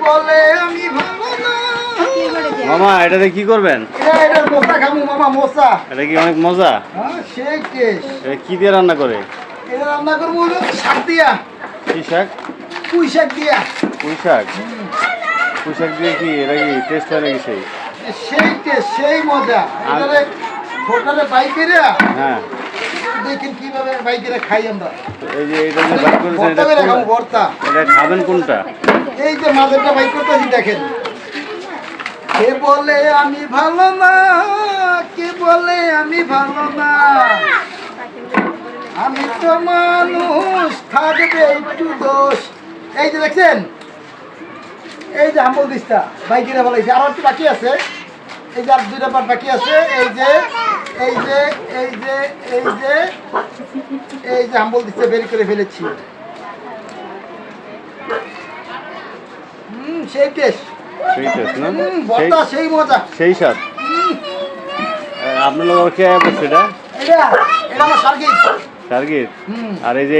বলে আমি ভালো না। মামা এটাতে কি করবেন? এটা মোচা খামু মামা, মোচা। এটা কি অনেক মজা? হ্যাঁ সেই টেস্ট। এটা কি দিয়ে রান্না করে? এটা রান্না করবো হলো শাক দিয়া। কি শাক? পুঁই শাক দিয়া। পুঁই শাক? পুঁই শাক দিয়ে কি এটা কি টেস্ট হয় নাকি সেই? সেই টেস্ট, সেই মজা। এটারে ঠোঁটারে বাইকেরে হ্যাঁ দেখেন কিভাবে বাইকেরে খাই আমরা। এই যে এটা যে বাইক করেছেন ভর্তা করে খাবো, ভর্তা। এটা খাবেন কোনটা? এই যে মাঝেরটা বাইক করতেছি দেখেন। কে বলে আমি ভালো না, কে বলে আমি ভালো না, আমি তো মানুষ, থাকবে একটু দোষ। এই যে দেখছেন, এই যে হাম্বল দিস্তা বাইকেরা বলাইছে, আর একটু বাকি আছে। এই যে আর 2টা পার্ট বাকি আছে। এই যে এই যে এই যে এই যে এই যে হাম্বল দিস্তা বের করে ফেলেছি। সেই টেস্ট, সেই টেস্ট না? ভর্তা সেই মজা, সেই স্বাদ। আপনার লোক খেয়ে পড়ছে এটা? এটা এটা আমার সার্কিট। টার্গেট। আর এই যে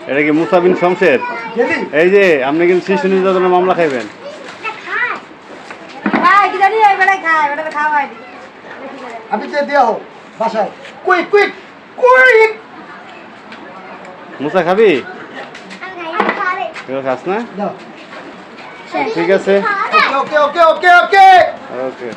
এটা কি মুসাবিন শমশের? গেলি এই যে আপনি কিন্তু শিশু নির্যাতনের মামলা খাইবেন। আমি যে দেওয়া হোক বাসায়, কুইক কুইক কুইক। মুসা খাবি? এগুলো খাস না? দাও। ঠিক আছে। ওকে ওকে ওকে ওকে ওকে। ওকে।